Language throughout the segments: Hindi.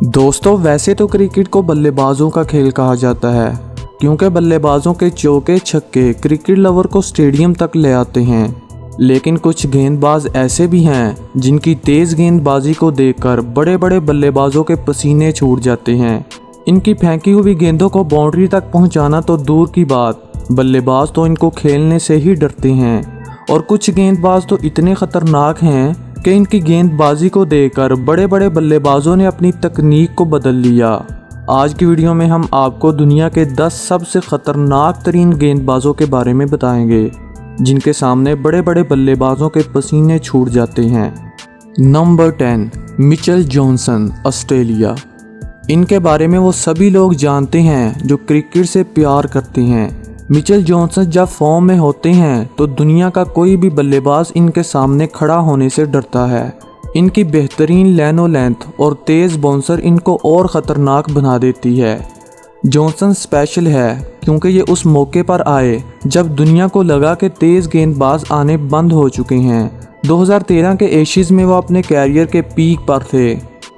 दोस्तों, वैसे तो क्रिकेट को बल्लेबाजों का खेल कहा जाता है क्योंकि बल्लेबाजों के चौके छक्के क्रिकेट लवर को स्टेडियम तक ले आते हैं। लेकिन कुछ गेंदबाज ऐसे भी हैं जिनकी तेज़ गेंदबाजी को देखकर बड़े बड़े बल्लेबाजों के पसीने छूट जाते हैं। इनकी फेंकी हुई गेंदों को बाउंड्री तक पहुंचाना तो दूर की बात, बल्लेबाज तो इनको खेलने से ही डरते हैं। और कुछ गेंदबाज तो इतने खतरनाक हैं कि इनकी गेंदबाजी को देखकर बड़े बड़े बल्लेबाजों ने अपनी तकनीक को बदल लिया। आज की वीडियो में हम आपको दुनिया के 10 सबसे खतरनाक तरीन गेंदबाजों के बारे में बताएंगे जिनके सामने बड़े बड़े बल्लेबाजों के पसीने छूट जाते हैं। Number 10, Mitchell Johnson, Australia. इनके बारे में वो सभी लोग जानते हैं जो क्रिकेट से प्यार करते हैं। मिचेल जॉनसन जब फॉर्म में होते हैं तो दुनिया का कोई भी बल्लेबाज इनके सामने खड़ा होने से डरता है। इनकी बेहतरीन लैनो लेंथ और तेज़ बाउंसर इनको और ख़तरनाक बना देती है। जॉनसन स्पेशल है क्योंकि ये उस मौके पर आए जब दुनिया को लगा कि तेज़ गेंदबाज आने बंद हो चुके हैं। 2013 के एशिज़ में वो अपने कैरियर के पीक पर थे।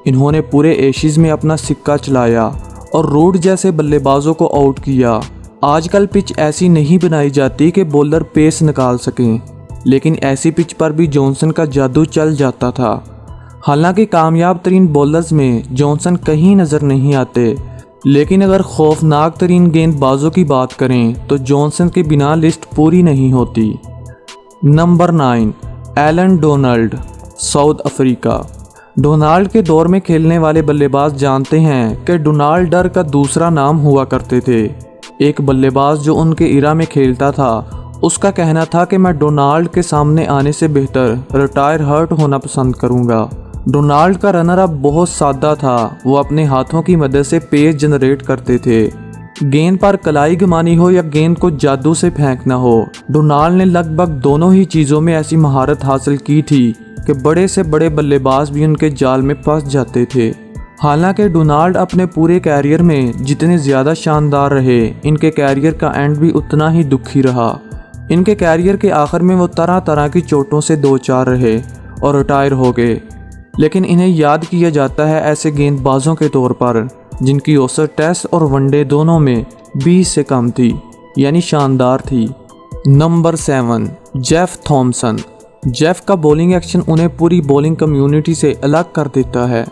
इन्होंने पूरे एशिज़ में अपना सिक्का चलाया और रूट जैसे बल्लेबाजों को आउट किया। आजकल पिच ऐसी नहीं बनाई जाती कि बॉलर पेस निकाल सकें, लेकिन ऐसी पिच पर भी जॉनसन का जादू चल जाता था। हालांकि कामयाब तरीन बॉलर्स में जॉनसन कहीं नज़र नहीं आते, लेकिन अगर खौफनाक तरीन गेंदबाजों की बात करें तो जॉनसन के बिना लिस्ट पूरी नहीं होती। Number 9, Allan Donald, south Africa. Donald के दौर में खेलने वाले बल्लेबाज जानते हैं कि डोनाल्ड डर का दूसरा नाम हुआ करते थे। एक बल्लेबाज जो उनके इरा में खेलता था, उसका कहना था कि मैं डोनाल्ड के सामने आने से बेहतर रिटायर हर्ट होना पसंद करूंगा। डोनाल्ड का रनर अप बहुत सादा था। वो अपने हाथों की मदद से पेस जनरेट करते थे। गेंद पर कलाई घुमानी हो या गेंद को जादू से फेंकना हो, डोनाल्ड ने लगभग दोनों ही चीज़ों में ऐसी महारत हासिल की थी कि बड़े से बड़े बल्लेबाज भी उनके जाल में फंस जाते थे। हालांकि डोनाल्ड अपने पूरे कैरियर में जितने ज़्यादा शानदार रहे, इनके कैरियर का एंड भी उतना ही दुखी रहा। इनके कैरियर के आखिर में वो तरह तरह की चोटों से दो चार रहे और रिटायर हो गए, लेकिन इन्हें याद किया जाता है ऐसे गेंदबाजों के तौर पर जिनकी औसत टेस्ट और वनडे दोनों में 20 से कम थी, यानी शानदार थी। Number 7, Jeff Thomson. जेफ का बॉलिंग एक्शन उन्हें पूरी बॉलिंग कम्युनिटी से अलग कर देता है।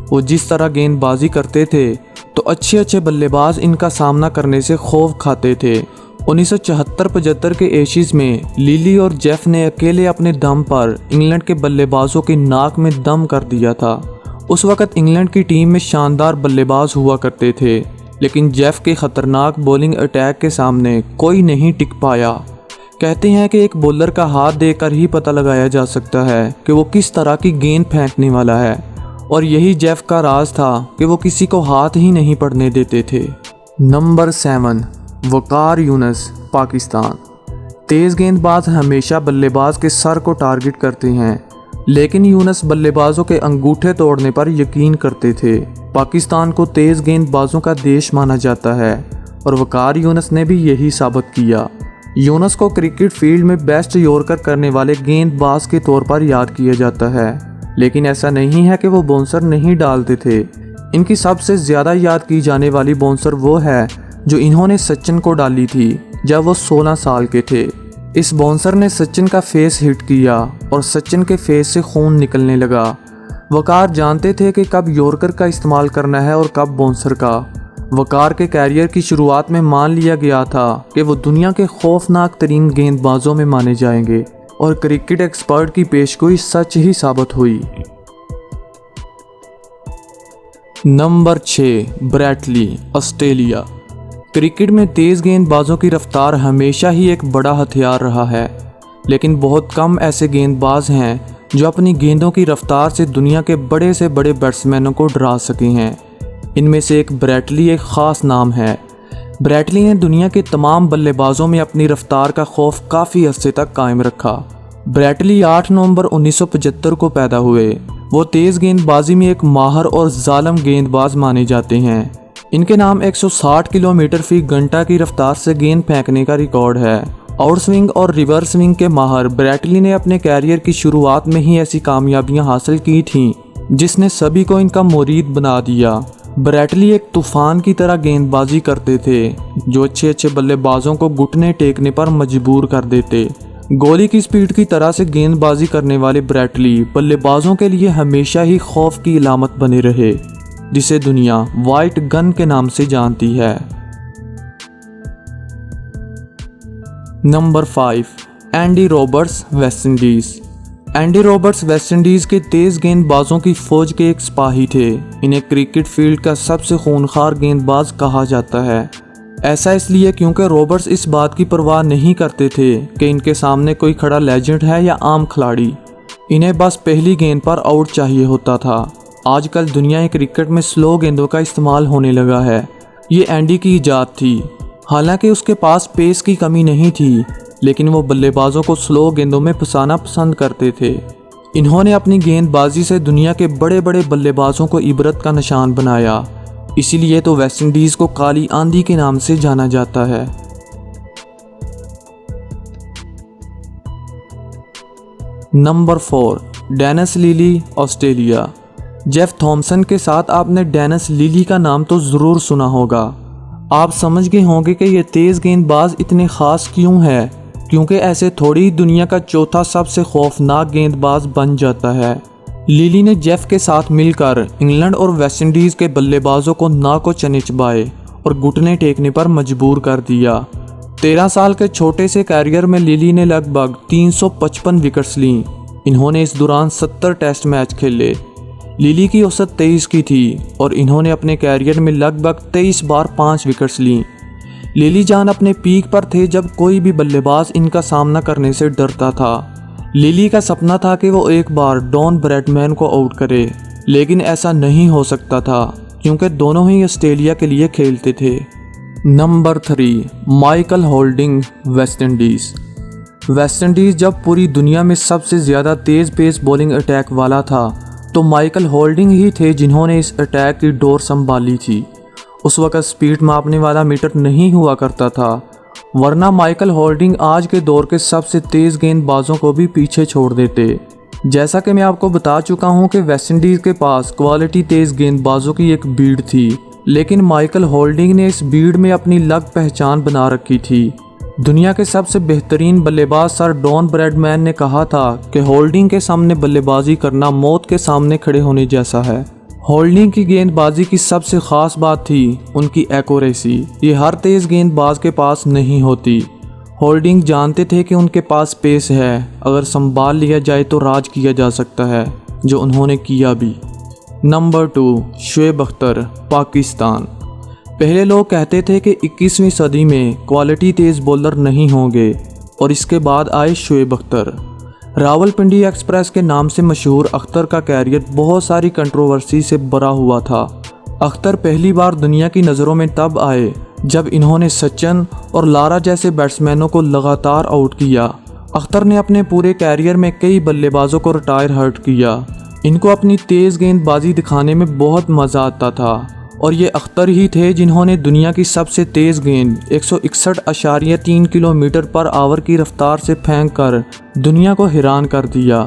वो जिस तरह गेंदबाजी करते थे तो अच्छे अच्छे बल्लेबाज इनका सामना करने से खौफ खाते थे। 1974-75 के एशिज़ में लिली और जेफ ने अकेले अपने दम पर इंग्लैंड के बल्लेबाजों की नाक में दम कर दिया था। उस वक़्त इंग्लैंड की टीम में शानदार बल्लेबाज हुआ करते थे, लेकिन जेफ के ख़तरनाक बॉलिंग अटैक के सामने कोई नहीं टिक पाया। कहते हैं कि एक बॉलर का हाथ देखकर ही पता लगाया जा सकता है कि वो किस तरह की गेंद फेंकने वाला है, और यही जेफ का राज था कि वो किसी को हाथ ही नहीं पड़ने देते थे। नंबर 7, वकार यूनुस, पाकिस्तान। तेज़ गेंदबाज हमेशा बल्लेबाज के सर को टारगेट करते हैं, लेकिन यूनुस बल्लेबाजों के अंगूठे तोड़ने पर यकीन करते थे। पाकिस्तान को तेज़ गेंदबाजों का देश माना जाता है और वकार यूनुस ने भी यही साबित किया। यूनुस को क्रिकेट फील्ड में बेस्ट यॉर्कर करने वाले गेंदबाज के तौर पर याद किया जाता है, लेकिन ऐसा नहीं है कि वो बाउंसर नहीं डालते थे। इनकी सबसे ज़्यादा याद की जाने वाली बाउंसर वो है जो इन्होंने सचिन को डाली थी जब वो 16 साल के थे। इस बाउंसर ने सचिन का फेस हिट किया और सचिन के फेस से खून निकलने लगा। वकार जानते थे कि कब यॉर्कर का इस्तेमाल करना है और कब बाउंसर का। वकार के कैरियर की शुरुआत में मान लिया गया था कि वो दुनिया के खौफनाक तरीन गेंदबाजों में माने जाएंगे, और क्रिकेट एक्सपर्ट की पेशगोई सच ही साबित हुई। नंबर 6, ब्रैट ली, ऑस्ट्रेलिया। क्रिकेट में तेज़ गेंदबाजों की रफ्तार हमेशा ही एक बड़ा हथियार रहा है, लेकिन बहुत कम ऐसे गेंदबाज हैं जो अपनी गेंदों की रफ्तार से दुनिया के बड़े से बड़े बैट्समैनों को डरा सके हैं। इनमें से एक ब्रैट ली एक ख़ास नाम है। ब्रैट ली ने दुनिया के तमाम बल्लेबाजों में अपनी रफ्तार का खौफ काफ़ी अरसे तक कायम रखा। ब्रैट ली 8 नवंबर 1975 को पैदा हुए। वो तेज़ गेंदबाजी में एक माहर और जालिम गेंदबाज माने जाते हैं। इनके नाम 160 किलोमीटर फी घंटा की रफ्तार से गेंद फेंकने का रिकॉर्ड है। आउट स्विंग और रिवर्स स्विंग के माहर ब्रैट ली ने अपने कैरियर की शुरुआत में ही ऐसी कामयाबियां हासिल की थीं जिसने सभी को इनका मुरीद बना दिया। ब्रैटली एक तूफान की तरह गेंदबाजी करते थे, जो अच्छे अच्छे बल्लेबाजों को घुटने टेकने पर मजबूर कर देते। गोली की स्पीड की तरह से गेंदबाजी करने वाले ब्रैटली बल्लेबाजों के लिए हमेशा ही खौफ की इलामत बने रहे, जिसे दुनिया वाइट गन के नाम से जानती है। Number 5, Andy Roberts, West Indies. Andy Roberts West Indies के तेज गेंदबाजों की फौज के एक सिपाही थे। इन्हें क्रिकेट फील्ड का सबसे खूंखार गेंदबाज कहा जाता है। ऐसा इसलिए क्योंकि रॉबर्ट्स इस बात की परवाह नहीं करते थे कि इनके सामने कोई खड़ा लेजेंड है या आम खिलाड़ी। इन्हें बस पहली गेंद पर आउट चाहिए होता था। आजकल दुनिया के क्रिकेट में स्लो गेंदों का इस्तेमाल होने लगा है। ये एंडी की इजाद थी। हालांकि उसके पास पेस की कमी नहीं थी, लेकिन वो बल्लेबाजों को स्लो गेंदों में फंसाना पसंद करते थे। इन्होंने अपनी गेंदबाजी से दुनिया के बड़े बड़े बल्लेबाजों को इबरत का निशान बनाया। इसीलिए तो वेस्टइंडीज को काली आंधी के नाम से जाना जाता है। Number 4, Dennis Lillee, Australia. Jeff Thomson के साथ आपने डेनिस लिली का नाम तो ज़रूर सुना होगा। आप समझ गए होंगे कि ये तेज़ गेंदबाज इतने ख़ास क्यों है, क्योंकि ऐसे थोड़ी दुनिया का चौथा सबसे खौफनाक गेंदबाज बन जाता है। लिली ने जेफ के साथ मिलकर इंग्लैंड और वेस्टइंडीज़ के बल्लेबाजों को नाको चने चबाए और घुटने टेकने पर मजबूर कर दिया। 13 साल के छोटे से कैरियर में लिली ने लगभग 355 विकेट्स लीं। इन्होंने इस दौरान 70 टेस्ट मैच खेले। लिली की औसत 23 की थी और इन्होंने अपने कैरियर में लगभग 23 बार 5 विकेट्स लीं। लिली जान अपने पीक पर थे जब कोई भी बल्लेबाज इनका सामना करने से डरता था। लिली का सपना था कि वो एक बार डॉन ब्रैडमैन को आउट करे, लेकिन ऐसा नहीं हो सकता था क्योंकि दोनों ही ऑस्ट्रेलिया के लिए खेलते थे। Number 3, Michael holding, West Indies. West Indies जब पूरी दुनिया में सबसे ज़्यादा तेज़ पेस बॉलिंग अटैक वाला था, तो माइकल होल्डिंग ही थे जिन्होंने इस अटैक की डोर संभाली थी। उस वक़्त स्पीड मापने वाला मीटर नहीं हुआ करता था, वरना माइकल होल्डिंग आज के दौर के सबसे तेज़ गेंदबाजों को भी पीछे छोड़ देते। जैसा कि मैं आपको बता चुका हूं कि वेस्टइंडीज़ के पास क्वालिटी तेज़ गेंदबाजों की एक भीड़ थी, लेकिन माइकल होल्डिंग ने इस भीड़ में अपनी अलग पहचान बना रखी थी। दुनिया के सबसे बेहतरीन बल्लेबाज सर डॉन ब्रैडमैन ने कहा था कि होल्डिंग के सामने बल्लेबाजी करना मौत के सामने खड़े होने जैसा है। होल्डिंग की गेंदबाजी की सबसे ख़ास बात थी उनकी एक्यूरेसी। ये हर तेज़ गेंदबाज के पास नहीं होती। होल्डिंग जानते थे कि उनके पास पेस है, अगर संभाल लिया जाए तो राज किया जा सकता है, जो उन्होंने किया भी। नंबर 2, शोएब अख्तर, पाकिस्तान। पहले लोग कहते थे कि 21वीं सदी में क्वालिटी तेज़ बॉलर नहीं होंगे, और इसके बाद आए शोएब अख्तर। रावलपिंडी एक्सप्रेस के नाम से मशहूर अख्तर का कैरियर बहुत सारी कंट्रोवर्सी से भरा हुआ था। अख्तर पहली बार दुनिया की नज़रों में तब आए जब इन्होंने सचिन और लारा जैसे बैट्समैनों को लगातार आउट किया। अख्तर ने अपने पूरे कैरियर में कई बल्लेबाजों को रिटायर हर्ट किया। इनको अपनी तेज़ गेंदबाजी दिखाने में बहुत मज़ा आता था, और ये अख्तर ही थे जिन्होंने दुनिया की सबसे तेज़ गेंद 161.3 किलोमीटर पर आवर की रफ्तार से फेंक कर दुनिया को हैरान कर दिया।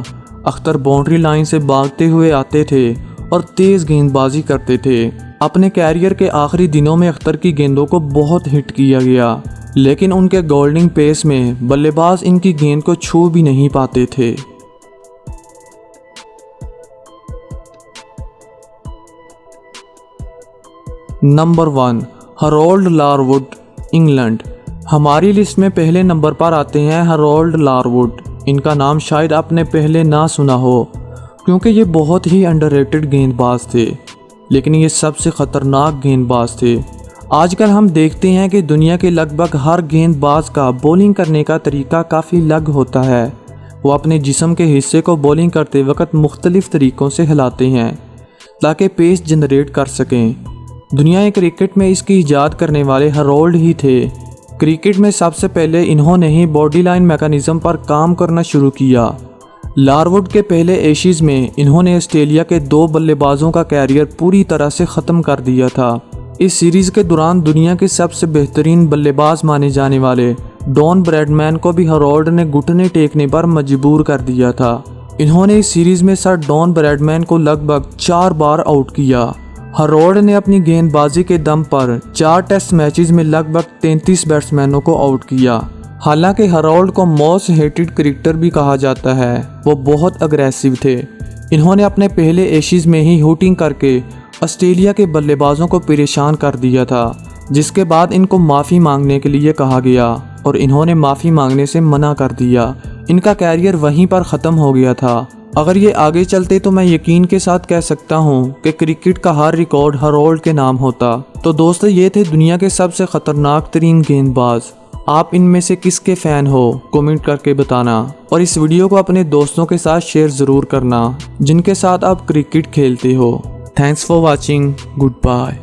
अख्तर बाउंड्री लाइन से भागते हुए आते थे और तेज़ गेंदबाजी करते थे। अपने कैरियर के आखिरी दिनों में अख्तर की गेंदों को बहुत हिट किया गया, लेकिन उनके गोल्डिंग पेस में बल्लेबाज इनकी गेंद को छू भी नहीं पाते थे। Number 1, Harold Larwood, England. हमारी लिस्ट में पहले नंबर पर आते हैं हरोल्ड लारवुड। इनका नाम शायद आपने पहले ना सुना हो, क्योंकि ये बहुत ही अंडररेटेड गेंदबाज थे, लेकिन ये सबसे ख़तरनाक गेंदबाज थे। आजकल हम देखते हैं कि दुनिया के लगभग हर गेंदबाज का बॉलिंग करने का तरीका काफ़ी अलग होता है। वो अपने जिस्म के हिस्से को बॉलिंग करते वक्त मुख्तलिफ़ तरीक़ों से हिलाते हैं ताकि पेस जनरेट कर सकें। दुनिया क्रिकेट में इसकी ईजाद करने वाले हरोल्ड ही थे। क्रिकेट में सबसे पहले इन्होंने ही बॉडी लाइन मैकेनिज़्म पर काम करना शुरू किया। लारवुड के पहले एशिज़ में इन्होंने ऑस्ट्रेलिया के 2 बल्लेबाजों का कैरियर पूरी तरह से ख़त्म कर दिया था। इस सीरीज़ के दौरान दुनिया के सबसे बेहतरीन बल्लेबाज माने जाने वाले डॉन ब्रैडमैन को भी हरोल्ड ने घुटने टेकने पर मजबूर कर दिया था। इन्होंने इस सीरीज में सर डॉन ब्रैडमैन को लगभग 4 बार आउट किया। हरोल्ड ने अपनी गेंदबाजी के दम पर 4 टेस्ट मैचेस में लगभग 33 बैट्समैनों को आउट किया। हालांकि हरोल्ड को मोस्ट हेटेड क्रिकेटर भी कहा जाता है, वो बहुत अग्रेसिव थे। इन्होंने अपने पहले एशिज में ही हुटिंग करके ऑस्ट्रेलिया के बल्लेबाजों को परेशान कर दिया था, जिसके बाद इनको माफ़ी मांगने के लिए कहा गया और इन्होंने माफ़ी मांगने से मना कर दिया। इनका कैरियर वहीं पर ख़त्म हो गया था। अगर ये आगे चलते तो मैं यकीन के साथ कह सकता हूँ कि क्रिकेट का हर रिकॉर्ड हरोल्ड के नाम होता। तो दोस्तों, ये थे दुनिया के सबसे ख़तरनाक तरीन गेंदबाज। आप इनमें से किसके फ़ैन हो कमेंट करके बताना, और इस वीडियो को अपने दोस्तों के साथ शेयर ज़रूर करना जिनके साथ आप क्रिकेट खेलते हो। Thanks for watching. Good bye.